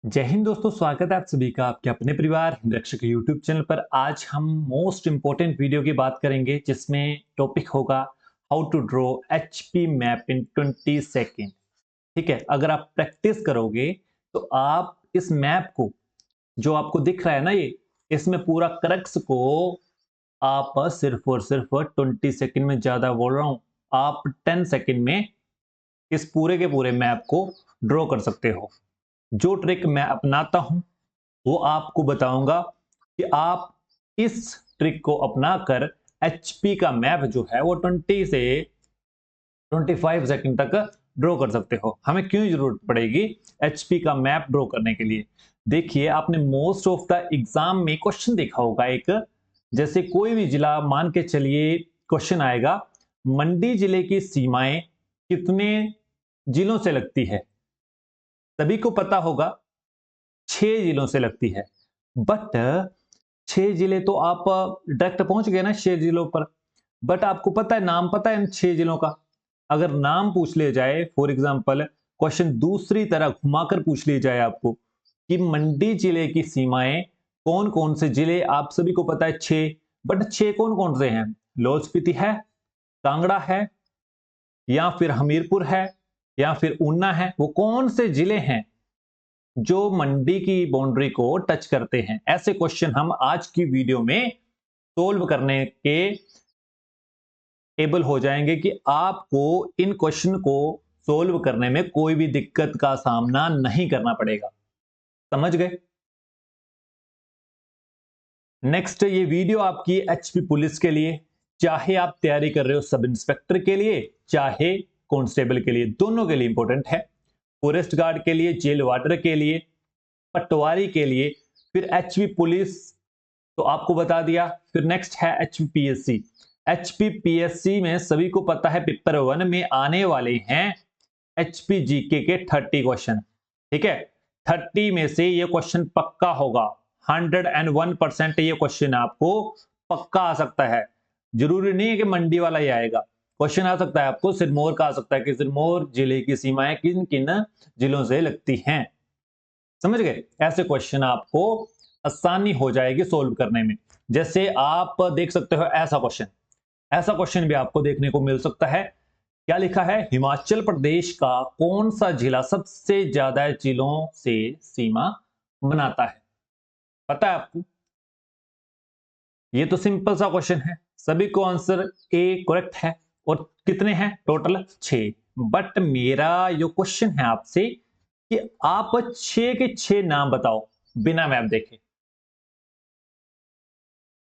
जय हिंद दोस्तों, स्वागत है आप सभी का आपके अपने परिवार रक्षक यूट्यूब चैनल पर। आज हम मोस्ट इंपॉर्टेंट वीडियो की बात करेंगे जिसमें टॉपिक होगा how to draw HP map in 20 second. ठीक है, अगर आप प्रैक्टिस करोगे तो आप इस मैप को, जो आपको दिख रहा है ना, ये इसमें पूरा क्रक्स को आप सिर्फ और सिर्फ 20 सेकेंड में, ज्यादा बोल रहा हूं, आप 10 सेकेंड में इस पूरे के पूरे मैप को ड्रॉ कर सकते हो। जो ट्रिक मैं अपनाता हूं वो आपको बताऊंगा कि आप इस ट्रिक को अपनाकर एचपी का मैप जो है वो 20 से 25 सेकंड तक ड्रॉ कर सकते हो। हमें क्यों जरूरत पड़ेगी एचपी का मैप ड्रॉ करने के लिए? देखिए, आपने मोस्ट ऑफ द एग्जाम में क्वेश्चन देखा होगा एक, जैसे कोई भी जिला मान के चलिए, क्वेश्चन आएगा मंडी जिले की सीमाएं कितने जिलों से लगती है। सभी को पता होगा 6 जिलों से लगती है, बट 6 जिले तो आप डायरेक्ट पहुंच गए ना 6 जिलों पर। बट आपको पता है, नाम पता है इन 6 जिलों का? अगर नाम पूछ लिया जाए, फॉर एग्जाम्पल क्वेश्चन दूसरी तरह घुमाकर पूछ लिया जाए आपको कि मंडी जिले की सीमाएं कौन कौन से जिले, आप सभी को पता है 6, बट 6 कौन कौन से हैं? लाहौल स्पीति है, कांगड़ा है, या फिर हमीरपुर है, या फिर ऊना है। वो कौन से जिले हैं जो मंडी की बाउंड्री को टच करते हैं? ऐसे क्वेश्चन हम आज की वीडियो में सोल्व करने के एबल हो जाएंगे कि आपको इन क्वेश्चन को सोल्व करने में कोई भी दिक्कत का सामना नहीं करना पड़ेगा। समझ गए? नेक्स्ट, ये वीडियो आपकी एचपी पुलिस के लिए, चाहे आप तैयारी कर रहे हो सब इंस्पेक्टर के लिए, चाहे कांस्टेबल के लिए, दोनों के लिए इंपॉर्टेंट है। फॉरेस्ट गार्ड के लिए, जेल वार्डर के लिए, पटवारी के लिए, फिर एचपी पुलिस तो आपको बता दिया। फिर नेक्स्ट है एचपीपीएससी। एचपीपीएससी में सभी को पता है पेपर 1 में आने वाले हैं एचपी जीके के 30 क्वेश्चन। ठीक है, 30 में से ये क्वेश्चन पक्का होगा। 101% ये क्वेश्चन आपको पक्का आ सकता है। जरूरी नहीं है कि मंडी वाला ही आएगा, क्वेश्चन आ सकता है आपको सिरमौर का आ सकता है कि सिरमौर जिले की सीमाएं किन किन जिलों से लगती हैं। समझ गए? ऐसे क्वेश्चन आपको आसानी हो जाएगी सोल्व करने में। जैसे आप देख सकते हो ऐसा क्वेश्चन, ऐसा क्वेश्चन भी आपको देखने को मिल सकता है। क्या लिखा है? हिमाचल प्रदेश का कौन सा जिला सबसे ज्यादा जिलों से सीमा बनाता है? पता है आपको? ये तो सिंपल सा क्वेश्चन है, सभी को आंसर ए करेक्ट है। और कितने हैं टोटल? 6। बट मेरा जो क्वेश्चन है आपसे कि आप 6 के 6 नाम बताओ बिना मैप देखे।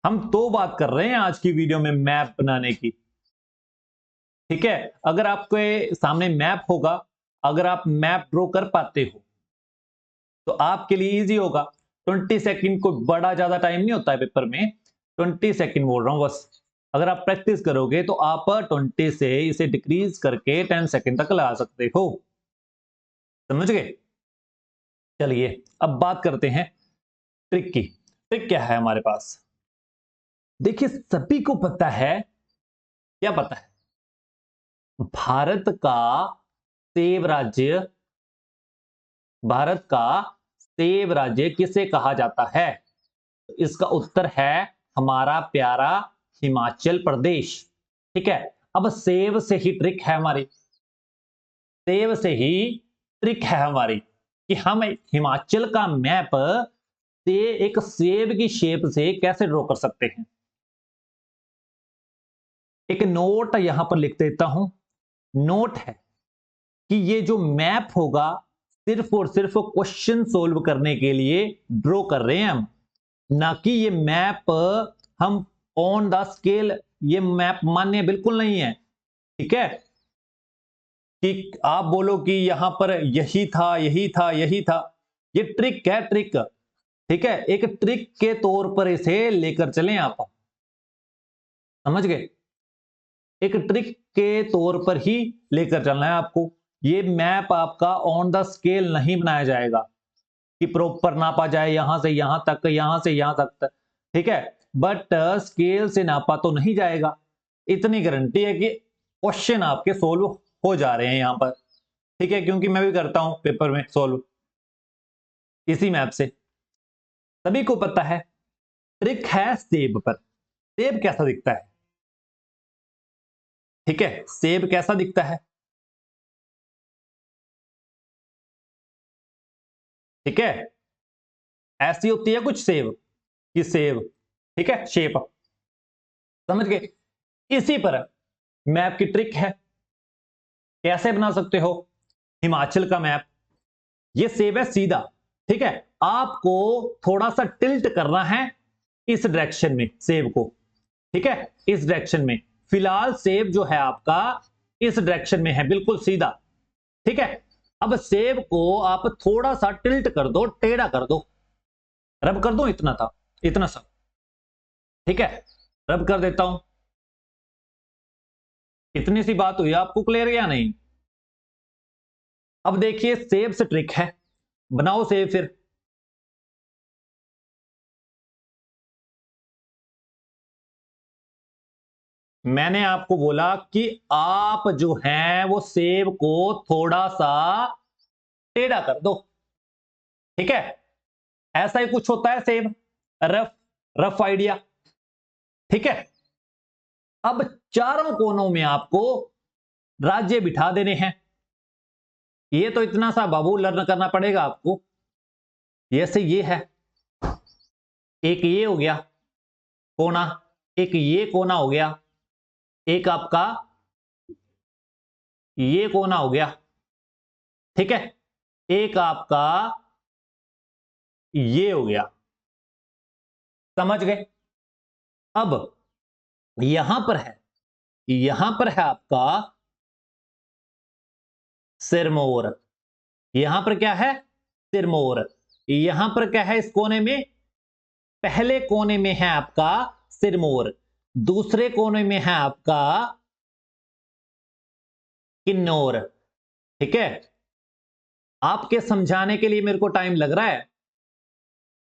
हम तो बात कर रहे हैं आज की वीडियो में मैप बनाने की। ठीक है, अगर आपके सामने मैप होगा, अगर आप मैप ड्रॉ कर पाते हो तो आपके लिए इजी होगा। 20 सेकंड को बड़ा ज्यादा टाइम नहीं होता है पेपर में, 20 सेकंड बोल रहा हूं बस। अगर आप प्रैक्टिस करोगे तो आप 20 से इसे डिक्रीज करके 10 सेकंड तक ला सकते हो। समझ गए? चलिए अब बात करते हैं ट्रिक की। ट्रिक क्या है हमारे पास? देखिए, सभी को पता है, क्या पता है? भारत का सेब राज्य, भारत का सेब राज्य किसे कहा जाता है? तो इसका उत्तर है हमारा प्यारा हिमाचल प्रदेश। ठीक है, अब सेब से ही ट्रिक है हमारी, सेब से ही ट्रिक है हमारी कि हम हिमाचल का मैप से एक सेब की शेप से कैसे ड्रॉ कर सकते हैं। एक नोट यहां पर लिख देता हूं। नोट है कि ये जो मैप होगा सिर्फ और सिर्फ क्वेश्चन सोल्व करने के लिए ड्रॉ कर रहे हैं हम, ना कि ये मैप हम ऑन द स्केल, ये मैप मान्य बिल्कुल नहीं है। ठीक है, कि आप बोलो कि यहां पर यही था यही था यही था, ये ट्रिक है, ट्रिक। ठीक है, एक ट्रिक के तौर पर इसे लेकर चलें आप। समझ गए? एक ट्रिक के तौर पर ही लेकर चलना है आपको। ये मैप आपका ऑन द स्केल नहीं बनाया जाएगा कि प्रॉपर नापा जाए यहां से यहां तक, यहां से यहां तक। ठीक है, बट स्केल से नापा तो नहीं जाएगा। इतनी गारंटी है कि क्वेश्चन आपके सोल्व हो जा रहे हैं यहां पर। ठीक है, क्योंकि मैं भी करता हूं पेपर में सोल्व। इसी मैप से। सभी को पता है ट्रिक है सेब पर। सेब कैसा दिखता है? ठीक है, सेब कैसा दिखता है? ठीक है, ऐसी होती है कुछ सेब कि सेब, ठीक है, शेप, समझ गए? इसी पर मैप की ट्रिक है। कैसे बना सकते हो? हिमाचल का मैप, ये सेब है सीधा, ठीक है, आपको थोड़ा सा टिल्ट करना है इस डायरेक्शन में सेब को, ठीक है, इस डायरेक्शन में। फिलहाल सेब जो है आपका इस डायरेक्शन में है, बिल्कुल सीधा, ठीक है। अब सेब को आप थोड़ा सा टिल्ट कर दो, टेढ़ा कर दो, रब कर दो, इतना था, इतना सा, ठीक है, रब कर देता हूं। इतनी सी बात हुई, आपको क्लियर या नहीं? अब देखिए सेब से ट्रिक है, बनाओ सेब फिर। मैंने आपको बोला कि आप जो हैं वो सेब को थोड़ा सा टेढ़ा कर दो, ठीक है, ऐसा ही कुछ होता है सेब, रफ, रफ आइडिया, ठीक है। अब चारों कोनों में आपको राज्य बिठा देने हैं। ये तो इतना सा बाबू लर्न करना पड़ेगा आपको। जैसे ये है, एक ये हो गया कोना, एक ये कोना हो गया, एक आपका ये कोना हो गया, ठीक है, एक आपका ये हो गया, समझ गए? अब यहां पर है, यहां पर है आपका सिरमौर, यहां पर क्या है? सिरमौर। यहां पर क्या है? इस कोने में, पहले कोने में है आपका सिरमौर, दूसरे कोने में है आपका किन्नौर, ठीक है। आपके समझाने के लिए मेरे को टाइम लग रहा है,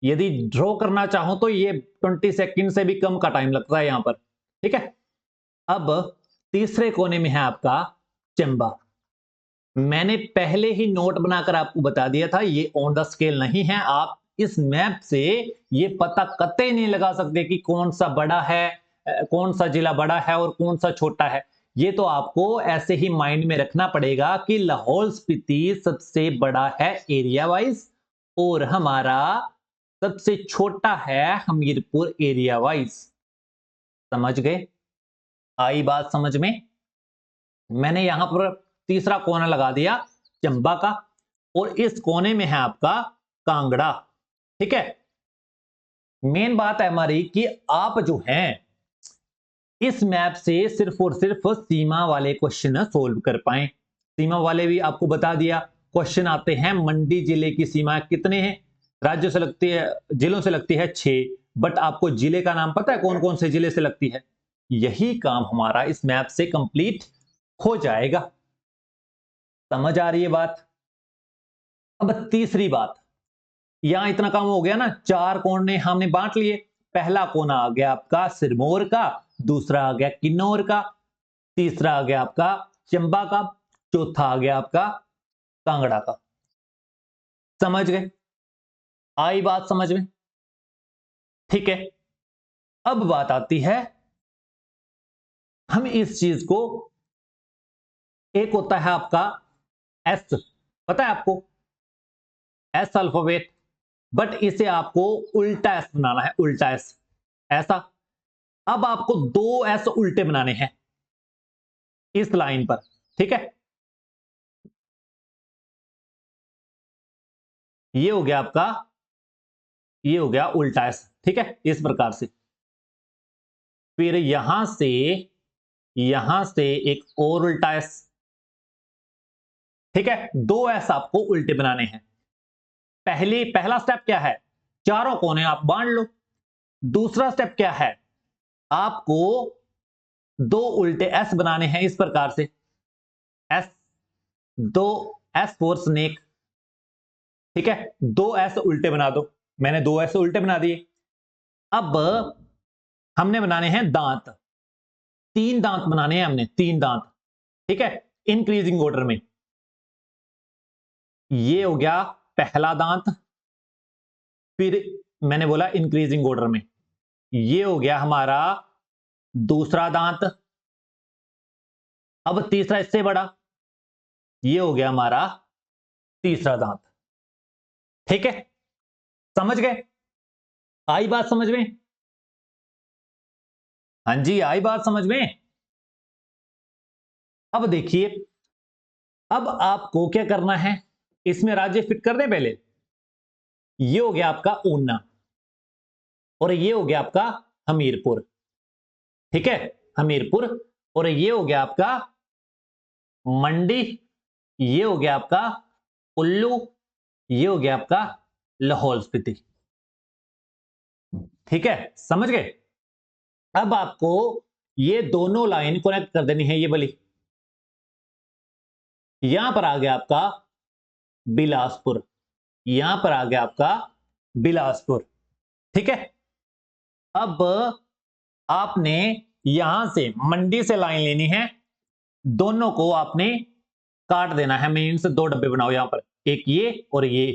यदि ड्रॉ करना चाहो तो ये 20 सेकंड से भी कम का टाइम लगता है यहां पर, ठीक है। अब तीसरे कोने में है आपका चंबा। मैंने पहले ही नोट बनाकर आपको बता दिया था, ये ऑन द स्केल नहीं है। आप इस मैप से ये पता कतई नहीं लगा सकते कि कौन सा बड़ा है, कौन सा जिला बड़ा है और कौन सा छोटा है। ये तो आपको ऐसे ही माइंड में रखना पड़ेगा कि लाहौल स्पीति सबसे बड़ा है एरिया वाइज, और हमारा सबसे छोटा है हमीरपुर एरिया वाइज। समझ गए? आई बात समझ में? मैंने यहां पर तीसरा कोना लगा दिया चंबा का, और इस कोने में है आपका कांगड़ा, ठीक है। मेन बात है हमारी कि आप जो हैं इस मैप से सिर्फ और सिर्फ सीमा वाले क्वेश्चन सोल्व कर पाए। सीमा वाले भी आपको बता दिया, क्वेश्चन आते हैं मंडी जिले की सीमा कितने हैं, राज्यों से लगती है, जिलों से लगती है 6, बट आपको जिले का नाम पता है कौन कौन से जिले से लगती है? यही काम हमारा इस मैप से कंप्लीट हो जाएगा। समझ आ रही है बात? अब तीसरी बात, यहां इतना काम हो गया ना, 4 कोने हमने बांट लिए। पहला कोना आ गया आपका सिरमौर का, दूसरा आ गया किन्नौर का, तीसरा आ गया आपका चंबा का, चौथा आ गया आपका कांगड़ा का। समझ गए? आई बात समझ में? ठीक है। अब बात आती है, हम इस चीज को, एक होता है आपका एस, पता है आपको, एस अल्फाबेट, बट इसे आपको उल्टा एस बनाना है, उल्टा एस, ऐसा। अब आपको 2 एस उल्टे बनाने हैं इस लाइन पर, ठीक है। ये हो गया आपका, ये हो गया उल्टा एस, ठीक है, इस प्रकार से। फिर यहां से एक और उल्टा एस, ठीक है। 2 एस आपको उल्टे बनाने हैं। पहला स्टेप क्या है? चारों कोने आप बांट लो। दूसरा स्टेप क्या है? आपको 2 उल्टे एस बनाने हैं इस प्रकार से, एस, 2 एस फॉर स्नेक, ठीक है, 2 एस उल्टे बना दो। मैंने 2 एस उल्टे बना दिए। अब हमने बनाने हैं दांत, 3 दांत बनाने हैं हमने, 3 दांत, ठीक है, इंक्रीजिंग ऑर्डर में। ये हो गया पहला दांत, फिर मैंने बोला इंक्रीजिंग ऑर्डर में, ये हो गया हमारा दूसरा दांत। अब तीसरा इससे बड़ा, ये हो गया हमारा तीसरा दांत। ठीक है, समझ गए? आई बात समझ में? हाँ जी, आई बात समझ में। अब देखिए, अब आपको क्या करना है, इसमें राज्य फिट कर दें पहले। ये हो गया आपका ऊना और ये हो गया आपका हमीरपुर। ठीक है, हमीरपुर। और ये हो गया आपका मंडी, ये हो गया आपका कुल्लू, ये हो गया आपका लाहौल स्पीति। ठीक है, समझ गए? अब आपको ये दोनों लाइन कनेक्ट कर देनी है, ये वाली। यहां पर आ गया आपका बिलासपुर, यहां पर आ गया आपका बिलासपुर। ठीक है, अब आपने यहां से मंडी से लाइन लेनी है, दोनों को आपने काट देना है। मीन्स दो डब्बे बनाओ यहां पर, एक ये और ये।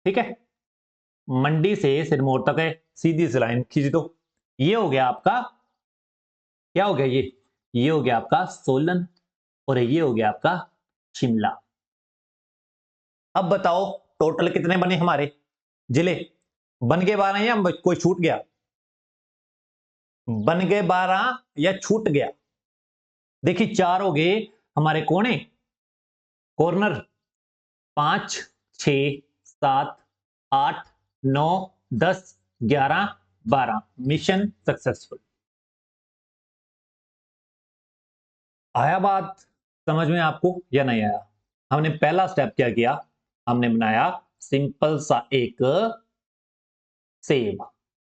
ठीक है, मंडी से सिरमौर तक है, सीधी सी लाइन खींच दो। ये हो गया आपका, क्या हो गया ये हो गया आपका सोलन और ये हो गया आपका शिमला। अब बताओ टोटल कितने बने हमारे जिले? बन गए 12 या कोई छूट गया? बन गए 12 या छूट गया? देखिए 4 हो गए हमारे कोने, कॉर्नर। 5, 6, 7, 8, 9, 10, 11, 12। Mission successful. आया बात समझ में आपको या नहीं आया? हमने पहला स्टेप क्या किया, हमने बनाया सिंपल सा एक सेब।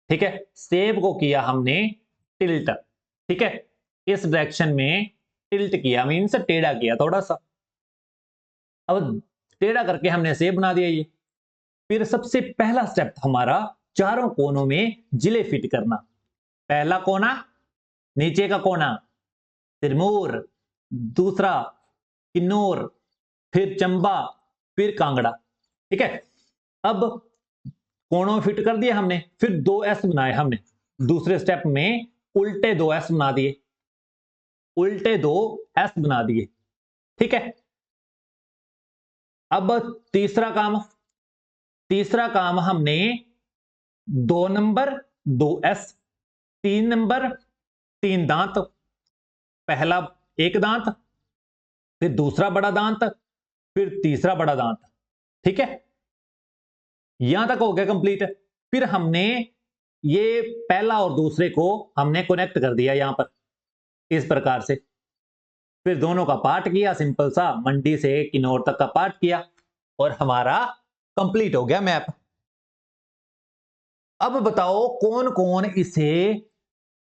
ठीक है, सेब को किया हमने टिल्ट। ठीक है, इस डायरेक्शन में टिल्ट किया, मीन्स टेढ़ा किया थोड़ा सा। अब टेढ़ा करके हमने सेब बना दिया ये। फिर सबसे पहला स्टेप हमारा चारों कोनों में जिले फिट करना। पहला कोना, नीचे का कोना सिरमौर, दूसरा किन्नौर, फिर चंबा, फिर कांगड़ा। ठीक है, अब कोणों में फिट कर दिया हमने, फिर 2 एस बनाए हमने। दूसरे स्टेप में उल्टे 2 एस बना दिए, उल्टे 2 एस बना दिए। ठीक है, अब तीसरा काम हमने 2 नंबर 2 एस, 3 नंबर 3 दांत। पहला एक दांत, फिर दूसरा बड़ा दांत, फिर तीसरा बड़ा दांत। ठीक है, यहां तक हो गया कंप्लीट। फिर हमने ये पहला और दूसरे को हमने कनेक्ट कर दिया यहां पर इस प्रकार से। फिर दोनों का पार्ट किया, सिंपल सा मंडी से किन्नौर तक का पार्ट किया और हमारा कंप्लीट हो गया मैप। अब बताओ कौन कौन इसे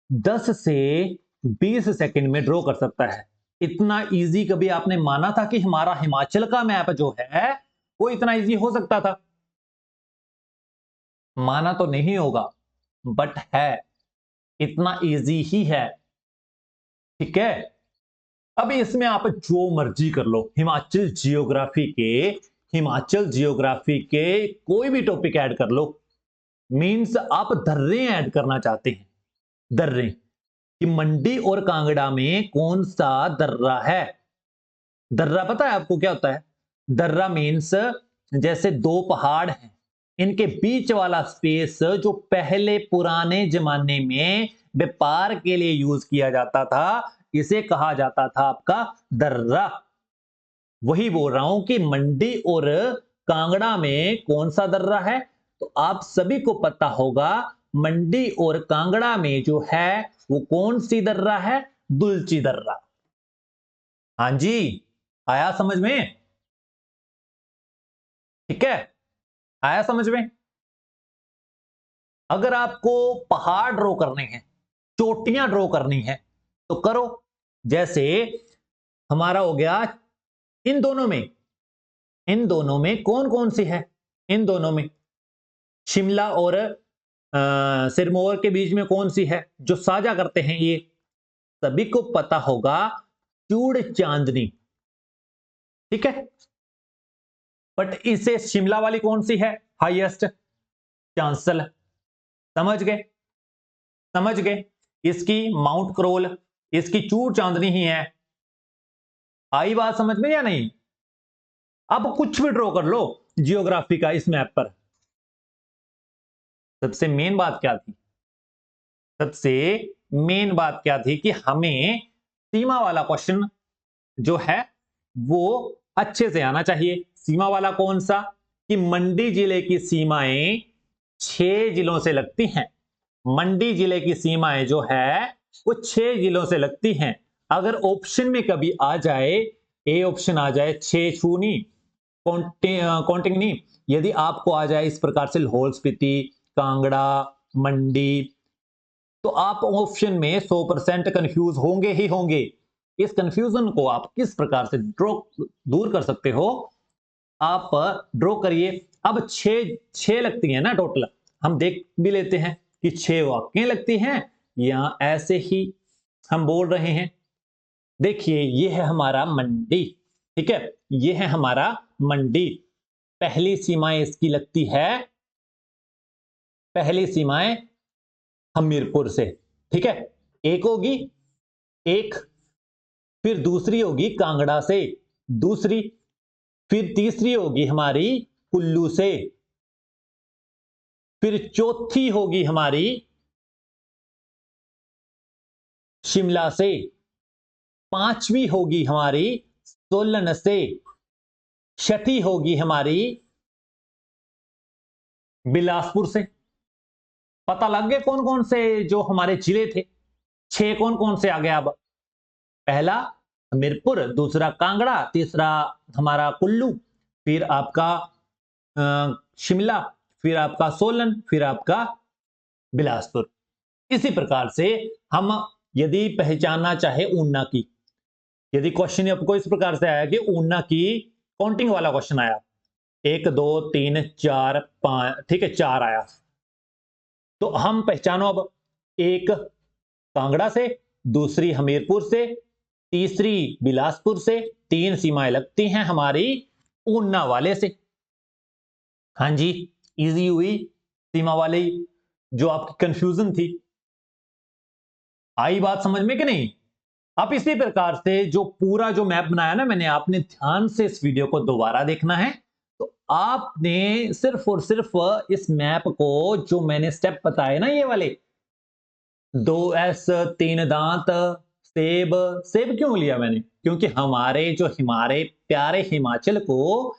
10 से 20 सेकंड में ड्रॉ कर सकता है? इतना इजी कभी आपने माना था कि हमारा हिमाचल का मैप जो है वो इतना इजी हो सकता था? माना तो नहीं होगा, बट है, इतना इजी ही है। ठीक है, अब इसमें आप जो मर्जी कर लो, हिमाचल जियोग्राफी के कोई भी टॉपिक ऐड कर लो। मींस आप दर्रे ऐड करना चाहते हैं, दर्रे कि मंडी और कांगड़ा में कौन सा दर्रा है। दर्रा पता है आपको क्या होता है? दर्रा मीन्स जैसे 2 पहाड़ हैं, इनके बीच वाला स्पेस जो पहले पुराने जमाने में व्यापार के लिए यूज किया जाता था, इसे कहा जाता था आपका दर्रा। वही बोल रहा हूं कि मंडी और कांगड़ा में कौन सा दर्रा है। तो आप सभी को पता होगा मंडी और कांगड़ा में जो है वो कौन सी दर्रा है? दुलची दर्रा। हाँ जी, आया समझ में? ठीक है, आया समझ में? अगर आपको पहाड़ ड्रॉ करने हैं, चोटियां ड्रॉ करनी है तो करो। जैसे हमारा हो गया इन दोनों में कौन कौन सी है? इन दोनों में शिमला और सिरमौर के बीच में कौन सी है जो साझा करते हैं? ये सभी को पता होगा, चूड़ चांदनी। ठीक है, बट इससे शिमला वाली कौन सी है हाईएस्ट? चांसल, समझ गए, समझ गए। इसकी माउंट क्रोल, इसकी चूर चांदनी ही है। आई बात समझ में या नहीं? अब कुछ भी ड्रॉ कर लो जियोग्राफी का इस मैप पर। सबसे मेन बात क्या थी? सबसे मेन बात क्या थी कि हमें सीमा वाला क्वेश्चन जो है वो अच्छे से आना चाहिए। सीमा वाला कौन सा? कि मंडी जिले की सीमाएं 6 जिलों से लगती हैं। मंडी जिले की सीमाएं जो है वो 6 जिलों से लगती हैं। अगर ऑप्शन में कभी आ जाए, ए ऑप्शन आ जाए 6 छूनी काउंटिंग नहीं, यदि आपको आ जाए इस प्रकार से लाहौल स्पीति, कांगड़ा, मंडी, तो आप ऑप्शन में 100% कंफ्यूज होंगे ही होंगे। इस कंफ्यूजन को आप किस प्रकार से दूर कर सकते हो? आप ड्रॉ करिए। अब छह लगती है ना टोटल, हम देख भी लेते हैं कि 6 वाक्य लगती हैं या ऐसे ही हम बोल रहे हैं। देखिए ये है हमारा मंडी, ठीक है, ये है हमारा मंडी। पहली सीमाएं इसकी लगती है, पहली सीमाएं हमीरपुर से, ठीक है, एक होगी, एक, फिर दूसरी होगी कांगड़ा से, दूसरी, फिर तीसरी होगी हमारी कुल्लू से, फिर चौथी होगी हमारी शिमला से, पांचवी होगी हमारी सोलन से, छठी होगी हमारी बिलासपुर से। पता लग गया कौन कौन से जो हमारे जिले थे? 6 कौन कौन से आ गए? अब पहला हमीरपुर, दूसरा कांगड़ा, तीसरा हमारा कुल्लू, फिर आपका शिमला, फिर आपका सोलन, फिर आपका बिलासपुर। इसी प्रकार से हम यदि पहचानना चाहे ऊना की, यदि क्वेश्चन आपको इस प्रकार से आया कि ऊना की काउंटिंग वाला क्वेश्चन आया, 1 2 3 4 5, ठीक है, 4 आया, तो हम पहचानो अब, एक कांगड़ा से, दूसरी हमीरपुर से, तीसरी बिलासपुर से, 3 सीमाएं लगती हैं हमारी ऊना वाले से। हाँ जी, इजी हुई सीमा वाले जो आपकी कंफ्यूजन थी। आई बात समझ में कि नहीं? अब इसी प्रकार से जो पूरा जो मैप बनाया ना मैंने, आपने ध्यान से इस वीडियो को दोबारा देखना है। तो आपने सिर्फ और सिर्फ इस मैप को जो मैंने स्टेप बताए ना, ये वाले 2S, 3 दांत, सेब, सेब क्यों लिया मैंने? क्योंकि हमारे प्यारे हिमाचल को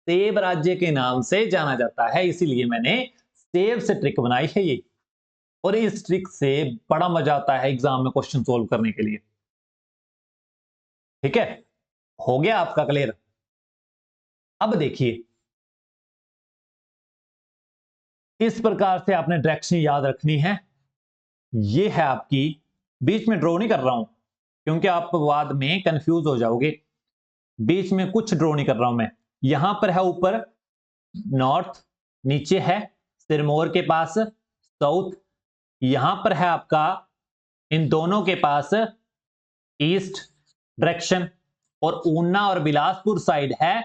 सेब राज्य के नाम से जाना जाता है, इसीलिए मैंने सेब से ट्रिक बनाई है ये। और इस ट्रिक से बड़ा मजा आता है एग्जाम में क्वेश्चन सोल्व करने के लिए। ठीक है, हो गया आपका क्लियर? अब देखिए, इस प्रकार से आपने डायरेक्शन याद रखनी है। ये है आपकी, बीच में ड्रॉ नहीं कर रहा हूं क्योंकि आप बाद में कंफ्यूज हो जाओगे। बीच में कुछ ड्रॉ नहीं कर रहा हूं मैं। यहां पर है ऊपर नॉर्थ, नीचे है सिरमौर के पास साउथ, यहां पर है आपका इन दोनों के पास ईस्ट डायरेक्शन, और ऊना और बिलासपुर साइड है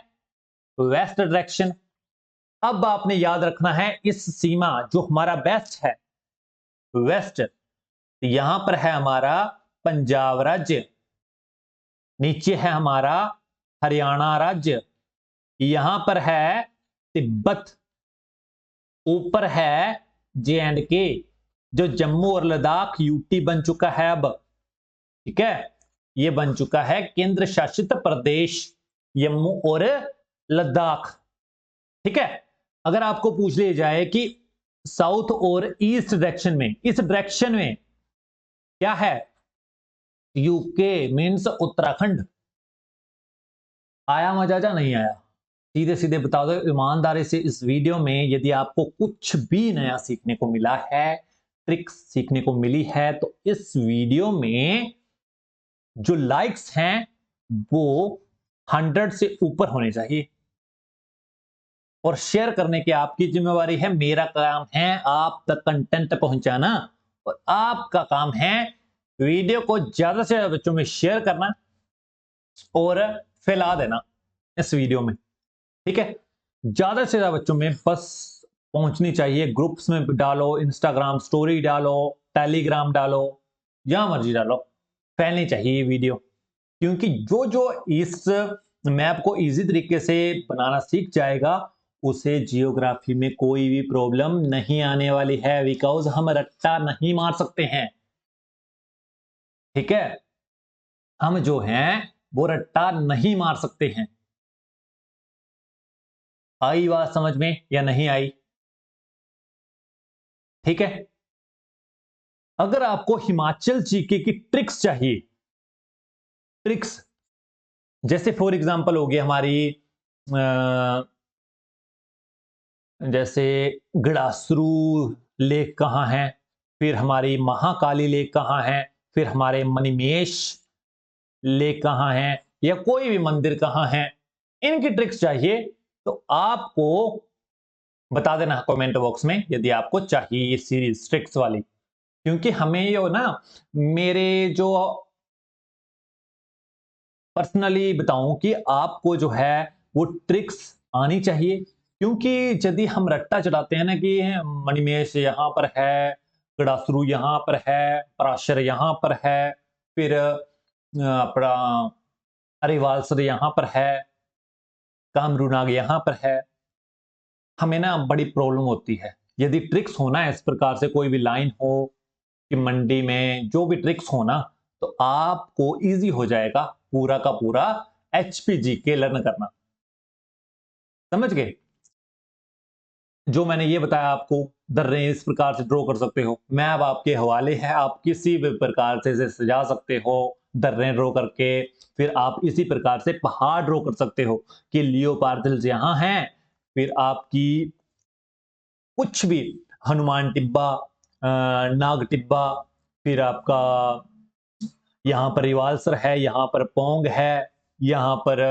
वेस्ट डायरेक्शन। अब आपने याद रखना है इस सीमा जो हमारा वेस्ट है, वेस्ट, यहां पर है हमारा पंजाब राज्य, नीचे है हमारा हरियाणा राज्य, यहां पर है तिब्बत, ऊपर है J&K जो जम्मू और लद्दाख यूटी बन चुका है अब। ठीक है, ये बन चुका है केंद्र शासित प्रदेश जम्मू और लद्दाख। ठीक है, अगर आपको पूछ लिया जाए कि साउथ और ईस्ट डायरेक्शन में, इस डायरेक्शन में क्या है? UK means Uttarakhand. आया मजा या नहीं आया? सीधे सीधे बता दो ईमानदारी से। इस वीडियो में यदि आपको कुछ भी नया सीखने को मिला है, ट्रिक्स सीखने को मिली है, तो इस वीडियो में जो लाइक्स हैं वो 100 से ऊपर होने चाहिए, और शेयर करने की आपकी जिम्मेवारी है। मेरा काम है आप तक कंटेंट पहुंचाना, और आपका काम है वीडियो को ज्यादा से ज्यादा बच्चों में शेयर करना और फैला देना इस वीडियो में। ठीक है, ज्यादा से ज्यादा बच्चों में बस पहुंचनी चाहिए। ग्रुप्स में डालो, इंस्टाग्राम स्टोरी डालो, टेलीग्राम डालो, जहां मर्जी डालो, फैलनी चाहिए ये वीडियो। क्योंकि जो जो इस मैप को इजी तरीके से बनाना सीख जाएगा, उसे जियोग्राफी में कोई भी प्रॉब्लम नहीं आने वाली है, बिकॉज हम रट्टा नहीं मार सकते हैं। ठीक है, हम जो हैं वो रट्टा नहीं मार सकते हैं। आई बात समझ में या नहीं आई? ठीक है, अगर आपको हिमाचल जीके की ट्रिक्स चाहिए, ट्रिक्स जैसे फॉर एग्जांपल हो गई हमारी जैसे गड़ासरू लेक कहाँ है, फिर हमारी महाकाली लेक कहाँ है, फिर हमारे मणिमेश लेक कहाँ है, या कोई भी मंदिर कहाँ है, इनकी ट्रिक्स चाहिए तो आपको बता देना कमेंट बॉक्स में यदि आपको चाहिए ये सीरीज ट्रिक्स वाली। क्योंकि हमें ये ना, मेरे जो पर्सनली बताऊं कि आपको जो है वो ट्रिक्स आनी चाहिए। क्योंकि यदि हम रट्टा चढ़ाते हैं ना कि मणिमेश यहाँ पर है, गड़ासरू यहाँ पर है, पराशर यहाँ पर है, फिर अपना अरिवालसर यहाँ पर है, कामरूनाग यहाँ पर है, हमें ना बड़ी प्रॉब्लम होती है। यदि ट्रिक्स होना है इस प्रकार से, कोई भी लाइन हो कि मंडी में जो भी ट्रिक्स हो ना, तो आपको इजी हो जाएगा पूरा का पूरा एचपीजी के लर्न करना। समझ गए? जो मैंने ये बताया आपको दर्रे इस प्रकार से ड्रॉ कर सकते हो, मैप आपके हवाले है, आप किसी भी प्रकार से इसे सजा सकते हो दर्रे ड्रॉ करके। फिर आप इसी प्रकार से पहाड़ ड्रॉ कर सकते हो कि लियोपार्दल्स यहाँ हैं, फिर आपकी कुछ भी हनुमान टिब्बा, नाग टिब्बा, फिर आपका यहाँ पर रिवाल्सर है, यहाँ पर पोंग है, यहाँ पर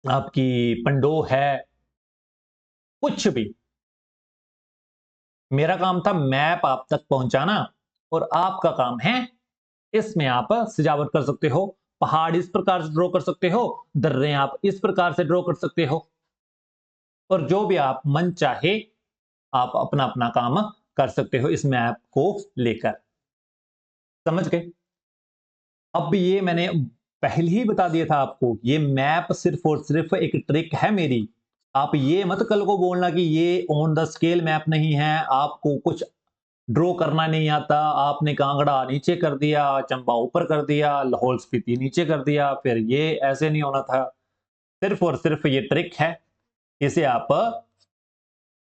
आपकी पंडो है, कुछ भी। मेरा काम था मैप आप तक पहुंचाना, और आपका काम है इसमें आप सजावट कर सकते हो। पहाड़ इस प्रकार से ड्रॉ कर सकते हो, दर्रे आप इस प्रकार से ड्रॉ कर सकते हो, और जो भी आप मन चाहे आप अपना अपना काम कर सकते हो इस मैप को लेकर। समझ गए? अब ये मैंने पहले ही बता दिया था आपको, ये मैप सिर्फ और सिर्फ एक ट्रिक है मेरी। आप ये मत कल को बोलना कि ये ऑन द स्केल मैप नहीं है, आपको कुछ ड्रॉ करना नहीं आता, आपने कांगड़ा नीचे कर दिया, चंबा ऊपर कर दिया, लाहौल स्पीति नीचे कर दिया, फिर ये ऐसे नहीं होना था। सिर्फ और सिर्फ ये ट्रिक है, इसे आप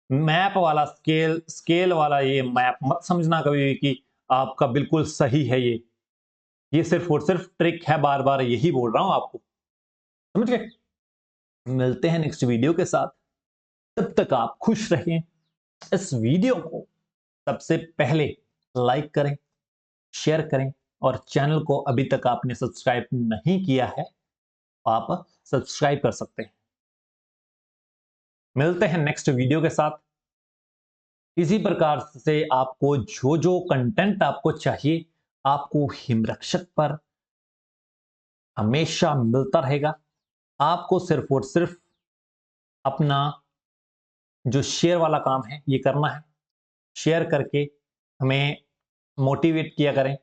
मैप वाला स्केल वाला ये मैप मत समझना कभी भी कि आपका बिल्कुल सही है। ये सिर्फ और सिर्फ ट्रिक है, बार बार यही बोल रहा हूं आपको। समझ गए? मिलते हैं नेक्स्ट वीडियो के साथ, तब तक आप खुश रहिए। इस वीडियो को सबसे पहले लाइक करें, शेयर करें, और चैनल को अभी तक आपने सब्सक्राइब नहीं किया है तो आप सब्सक्राइब कर सकते हैं। मिलते हैं नेक्स्ट वीडियो के साथ। इसी प्रकार से आपको जो जो कंटेंट आपको चाहिए, आपको हिमरक्षक पर हमेशा मिलता रहेगा। आपको सिर्फ और सिर्फ अपना जो शेयर वाला काम है ये करना है। शेयर करके हमें मोटिवेट किया करें,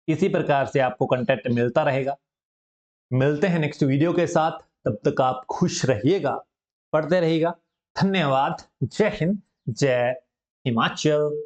इसी प्रकार से आपको कंटेंट मिलता रहेगा। मिलते हैं नेक्स्ट वीडियो के साथ, तब तक आप खुश रहिएगा, पढ़ते रहिएगा। धन्यवाद। जय हिंद, जय हिमाचल।